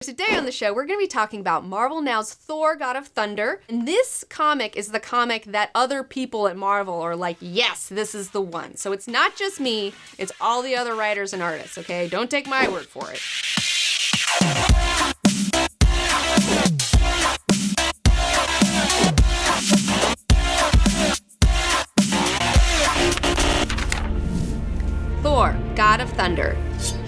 Today on the show, we're going to be talking about Marvel Now's Thor God of Thunder. And this comic is the comic that other people at Marvel are like, yes, this is the one. So it's not just me, it's all the other writers and artists, okay? Don't take my word for it. Thor, God of Thunder.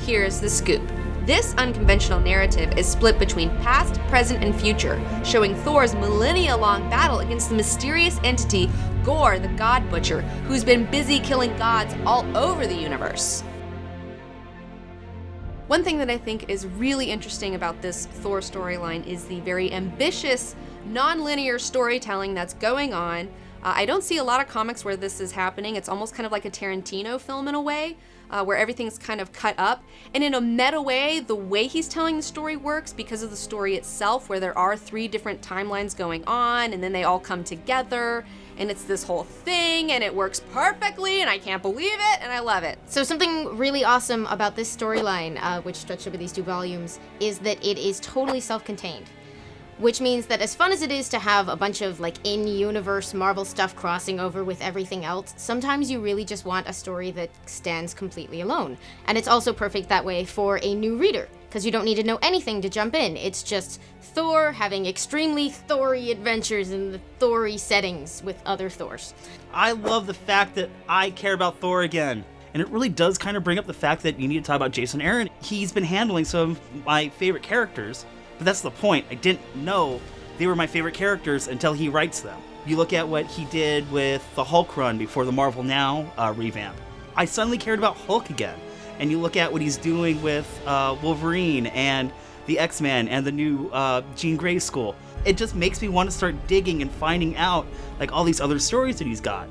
Here's the scoop. This unconventional narrative is split between past, present, and future, showing Thor's millennia-long battle against the mysterious entity Gorr the God Butcher, who's been busy killing gods all over the universe. One thing that I think is really interesting about this Thor storyline is the very ambitious, non-linear storytelling that's going on. I don't see a lot of comics where this is happening. It's almost kind of like a Tarantino film in a way, where everything's kind of cut up. And in a meta way, the way he's telling the story works because of the story itself, where there are 3 different timelines going on, and then they all come together, and it's this whole thing, and it works perfectly, and I can't believe it, and I love it. So something really awesome about this storyline, which stretched over these 2 volumes, is that it is totally self-contained. Which means that as fun as it is to have a bunch of in-universe Marvel stuff crossing over with everything else, sometimes you really just want a story that stands completely alone. And it's also perfect that way for a new reader, because you don't need to know anything to jump in. It's just Thor having extremely Thor-y adventures in the Thor-y settings with other Thors. I love the fact that I care about Thor again. And it really does kind of bring up the fact that you need to talk about Jason Aaron. He's been handling some of my favorite characters. But that's the point. I didn't know they were my favorite characters until he writes them. You look at what he did with the Hulk run before the Marvel Now revamp. I suddenly cared about Hulk again. And you look at what he's doing with Wolverine and the X-Men and the new Jean Grey School. It just makes me want to start digging and finding out all these other stories that he's got.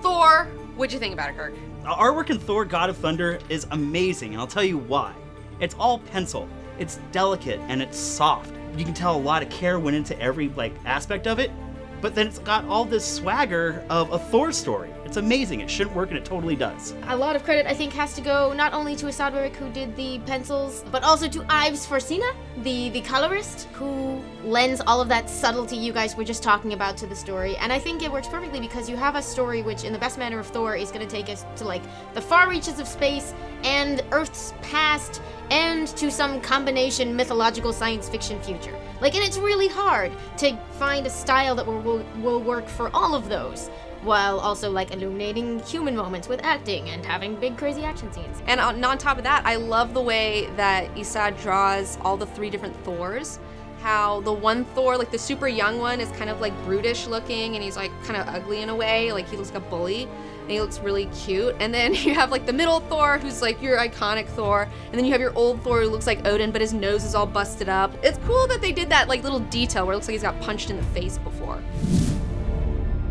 Thor, what'd you think about it, Kirk? The artwork in Thor God of Thunder is amazing, and I'll tell you why. It's all pencil. It's delicate and it's soft. You can tell a lot of care went into every aspect of it, but then it's got all this swagger of a Thor story. It's amazing. It shouldn't work and it totally does. A lot of credit, I think, has to go not only to Asad Warwick, who did the pencils, but also to Ives Forcina, the colorist, who lends all of that subtlety you guys were just talking about to the story. And I think it works perfectly because you have a story which, in the best manner of Thor, is going to take us to the far reaches of space and Earth's past and to some combination mythological science fiction future. And it's really hard to find a style that will work for all of those, while also illuminating human moments with acting and having big crazy action scenes. And on top of that, I love the way that Asad draws all the 3 different Thors. How the one Thor, the super young one, is kind of brutish looking, and he's kind of ugly in a way, he looks like a bully, and he looks really cute. And then you have the middle Thor, who's your iconic Thor, and then you have your old Thor who looks like Odin, but his nose is all busted up. It's cool that they did that little detail where it looks like he's got punched in the face before.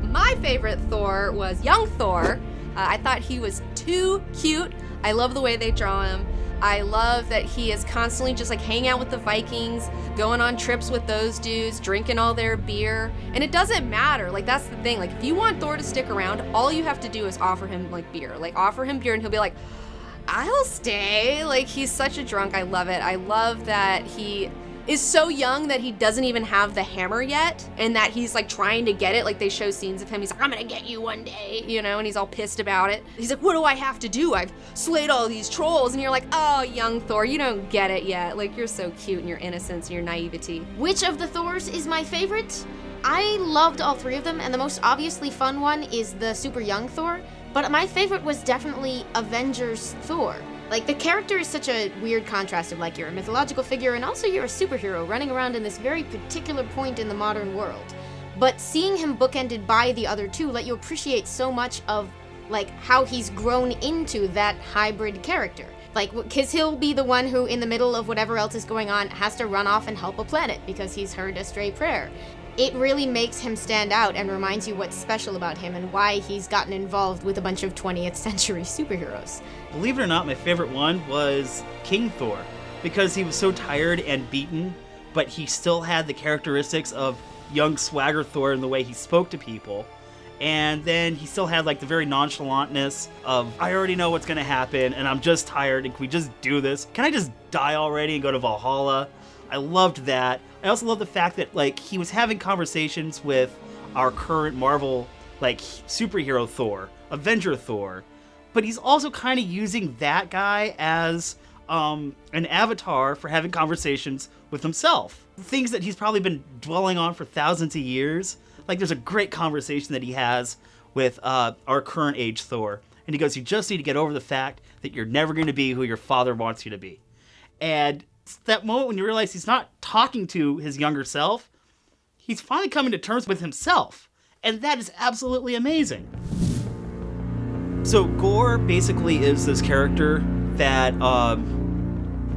My favorite Thor was young Thor. I thought he was too cute. I love the way they draw him. I love that he is constantly just hanging out with the Vikings, going on trips with those dudes, drinking all their beer. And it doesn't matter. That's the thing. If you want Thor to stick around, all you have to do is offer him beer. Offer him beer and he'll be like, I'll stay. He's such a drunk. I love it. I love that he is so young that he doesn't even have the hammer yet, and that he's trying to get it. They show scenes of him, he's I'm gonna get you one day, and he's all pissed about it. He's what do I have to do? I've slayed all these trolls. And you're oh, young Thor, you don't get it yet. You're so cute in your innocence and your naivety. Which of the Thors is my favorite? I loved all 3 of them, and the most obviously fun one is the super young Thor, but my favorite was definitely Avengers Thor. The character is such a weird contrast of you're a mythological figure and also you're a superhero running around in this very particular point in the modern world. But seeing him bookended by the other 2 let you appreciate so much of how he's grown into that hybrid character. Because he'll be the one who, in the middle of whatever else is going on, has to run off and help a planet because he's heard a stray prayer. It really makes him stand out and reminds you what's special about him and why he's gotten involved with a bunch of 20th century superheroes. Believe it or not, my favorite one was King Thor, because he was so tired and beaten, but he still had the characteristics of young swagger Thor in the way he spoke to people. And then he still had like the very nonchalantness of, I already know what's gonna happen and I'm just tired and can we just do this? Can I just die already and go to Valhalla? I loved that. I also love the fact that like he was having conversations with our current Marvel like superhero Thor, Avenger Thor, but he's also kind of using that guy as an avatar for having conversations with himself. Things that he's probably been dwelling on for thousands of years. Like there's a great conversation that he has with our current age Thor. And he goes, you just need to get over the fact that you're never going to be who your father wants you to be. And it's that moment when you realize he's not talking to his younger self. He's finally coming to terms with himself. And that is absolutely amazing. So Gorr basically is this character that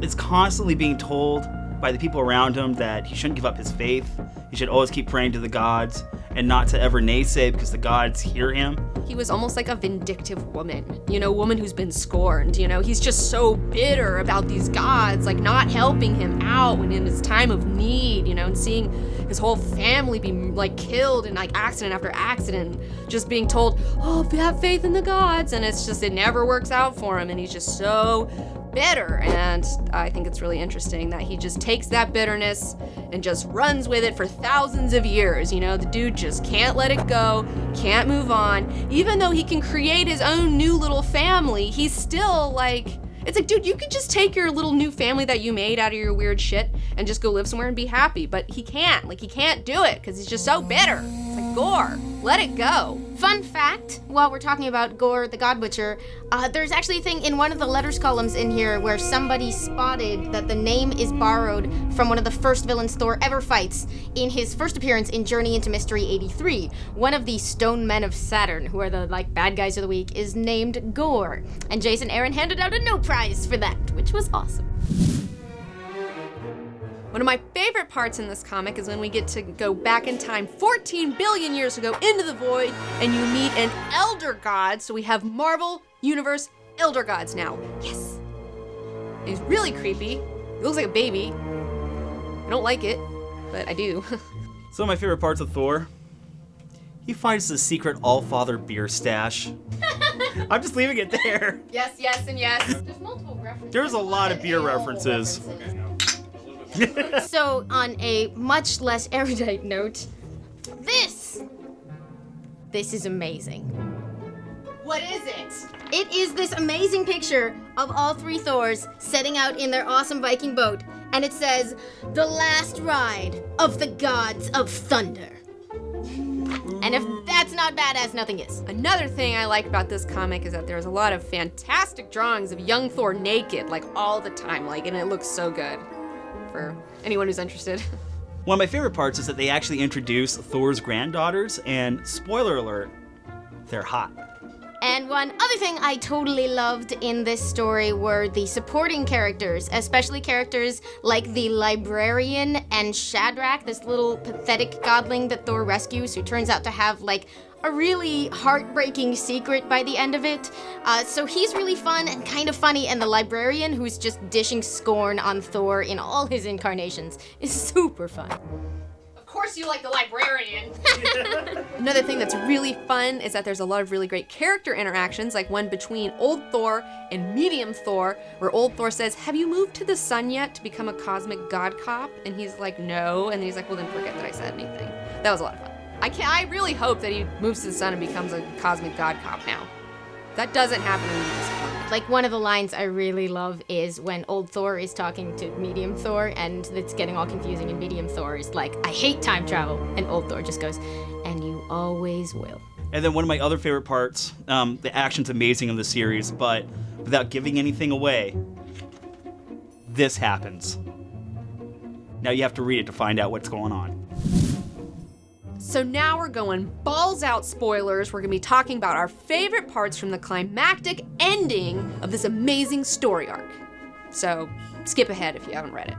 is constantly being told by the people around him that he shouldn't give up his faith. He should always keep praying to the gods and not to ever naysay because the gods hear him. He was almost like a vindictive woman, a woman who's been scorned, He's just so bitter about these gods, like not helping him out when in his time of need, and seeing his whole family be like killed in like accident after accident, just being told, oh, have faith in the gods, and it never works out for him, and he's just so bitter. And I think it's really interesting that he just takes that bitterness and just runs with it for thousands of years. The dude just can't let it go, can't move on. Even though he can create his own new little family, he's still like, it's like, dude, you could just take your little new family that you made out of your weird shit and just go live somewhere and be happy. But he can't do it because he's just so bitter. It's like, Gorr, let it go. Fun fact, while we're talking about Gorr the God Butcher, there's actually a thing in one of the letters columns in here where somebody spotted that the name is borrowed from one of the first villains Thor ever fights in his first appearance in Journey into Mystery 83. One of the Stone Men of Saturn, who are the bad guys of the week, is named Gorr. And Jason Aaron handed out a no prize for that, which was awesome. One of my favorite parts in this comic is when we get to go back in time 14 billion years ago into the void and you meet an elder god. So we have Marvel Universe elder gods now. Yes. He's really creepy. He looks like a baby. I don't like it, but I do. Some of my favorite parts of Thor, he finds the secret Allfather beer stash. I'm just leaving it there. Yes, yes, and yes. There's multiple references. There's a lot of beer references. So, on a much less erudite note, this is amazing. What is it? It is this amazing picture of all three Thors setting out in their awesome Viking boat, and it says, "The last ride of the gods of thunder." And if that's not badass, nothing is. Another thing I like about this comic is that there's a lot of fantastic drawings of young Thor naked, all the time, and it looks so good. For anyone who's interested. One of my favorite parts is that they actually introduce Thor's granddaughters, and spoiler alert, they're hot. And one other thing I totally loved in this story were the supporting characters, especially characters like the librarian and Shadrach, this little pathetic godling that Thor rescues, who turns out to have a really heartbreaking secret by the end of it. So he's really fun and kind of funny, and the librarian, who's just dishing scorn on Thor in all his incarnations, is super fun. Of course you like the librarian. Another thing that's really fun is that there's a lot of really great character interactions, like one between Old Thor and Medium Thor, where Old Thor says, "Have you moved to the sun yet to become a cosmic god cop?" And he's like, "No." And he's like, "Well, then forget that I said anything." That was a lot of fun. I really hope that he moves to the sun and becomes a cosmic god cop now. That doesn't happen in this comic. One of the lines I really love is when Old Thor is talking to Medium Thor, and it's getting all confusing, and Medium Thor is like, "I hate time travel," and Old Thor just goes, "And you always will." And then one of my other favorite parts, the action's amazing in the series, but without giving anything away, this happens. Now you have to read it to find out what's going on. So now we're going balls out spoilers. We're gonna be talking about our favorite parts from the climactic ending of this amazing story arc. So skip ahead if you haven't read it.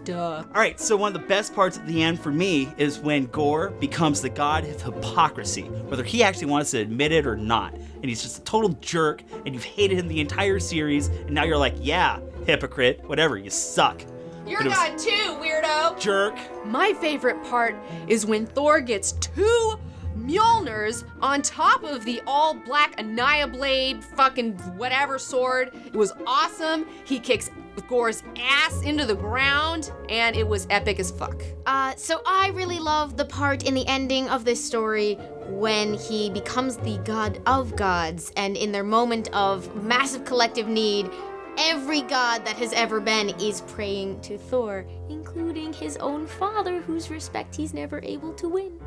Duh. All right, so one of the best parts at the end for me is when Gorr becomes the god of hypocrisy, whether he actually wants to admit it or not. And he's just a total jerk, and you've hated him the entire series, and now you're like, yeah, hypocrite, whatever, you suck. You're God too, weirdo. Jerk. My favorite part is when Thor gets 2 Mjolnir's on top of the all-black Annihilablade fucking whatever sword. It was awesome. He kicks Gorr's ass into the ground, and it was epic as fuck. So I really love the part in the ending of this story when he becomes the god of gods, and in their moment of massive collective need, every god that has ever been is praying to Thor, including his own father, whose respect he's never able to win.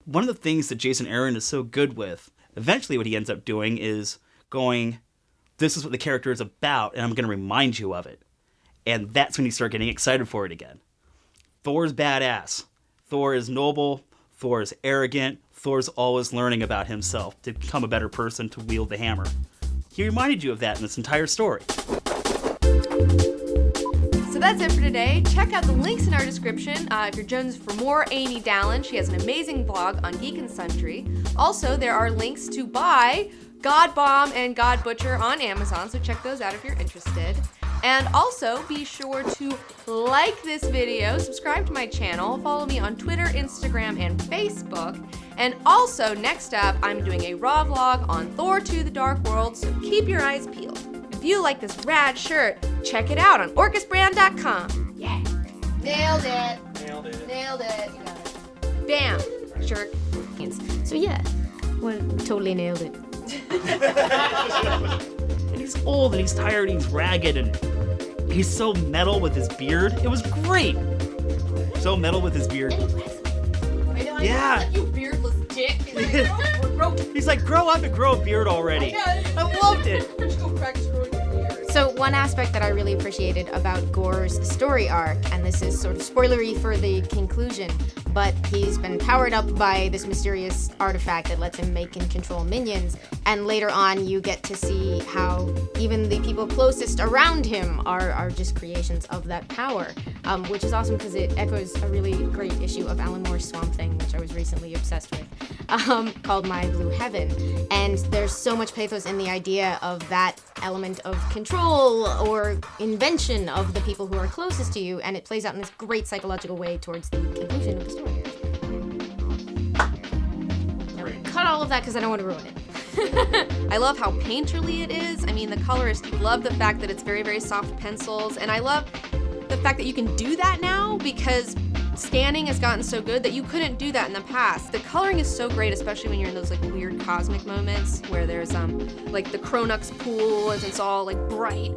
One of the things that Jason Aaron is so good with, eventually what he ends up doing is going, this is what the character is about, and I'm going to remind you of it. And that's when you start getting excited for it again. Thor's badass. Thor is noble. Thor is arrogant. Thor's always learning about himself to become a better person to wield the hammer. He reminded you of that in this entire story. So that's it for today. Check out the links in our description if you're jonesing for more Amy Dallen. She has an amazing blog on Geek and Sundry. Also, there are links to buy Godbomb and God Butcher on Amazon, so check those out if you're interested. And also, be sure to like this video, subscribe to my channel, follow me on Twitter, Instagram, and Facebook. And also, next up, I'm doing a raw vlog on Thor 2: The Dark World, so keep your eyes peeled. If you like this rad shirt, check it out on orcusbrand.com. Yeah. Nailed it. Nailed it. Nailed it. You got it. Bam. Jerk. So yeah, well, totally nailed it. And he's old and he's tired and he's ragged and he's so metal with his beard. It was great. So metal with his beard. I know, Yeah. like you beardless dick. He's like, grow up and grow a beard already. I loved it. So one aspect that I really appreciated about Gorr's story arc, and this is sort of spoilery for the conclusion, but he's been powered up by this mysterious artifact that lets him make and control minions, and later on you get to see how even the people closest around him are just creations of that power, which is awesome because it echoes a really great issue of Alan Moore's Swamp Thing, which I was recently obsessed with, called My Blue Heaven. And there's so much pathos in the idea of that element of control or invention of the people who are closest to you, and it plays out in this great psychological way towards the conclusion of the story. Now, cut all of that because I don't want to ruin it. I love how painterly it is. I mean, the colorist love the fact that it's very, very soft pencils, and I love the fact that you can do that now because scanning has gotten so good that you couldn't do that in the past. The coloring is so great, especially when you're in those like weird cosmic moments where there's like the Cronux pool and it's all like bright.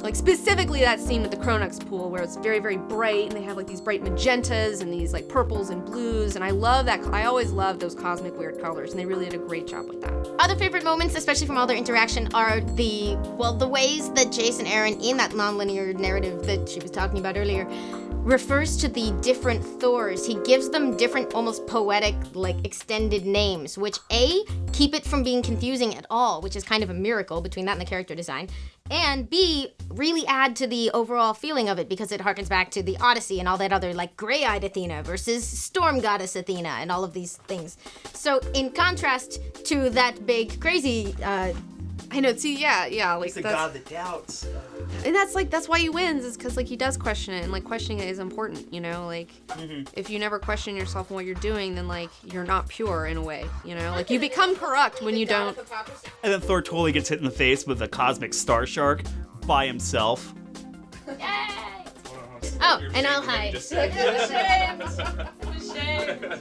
Like specifically that scene with the Cronux pool where it's very, very bright and they have like these bright magentas and these like purples and blues, and I love that. I always love those cosmic weird colors, and they really did a great job with that. Other favorite moments, especially from all their interaction, are the ways that Jason Aaron, in that nonlinear narrative that she was talking about earlier, refers to the different Thors. He gives them different, almost poetic, like extended names, which A, keep it from being confusing at all, which is kind of a miracle between that and the character design, and B, really add to the overall feeling of it because it harkens back to the Odyssey and all that other, like, gray-eyed Athena versus storm goddess Athena and all of these things. So in contrast to that big, crazy, I know, see, yeah, like He's the that's, god that doubts. and that's why he wins, is because like he does question it, and like questioning it is important, you know, like if you never question yourself and what you're doing, then like you're not pure in a way, you know, like you become corrupt when you don't. And then Thor totally gets hit in the face with a cosmic star shark by himself. Yay! Oh, and I'll hide. Just said. Shame.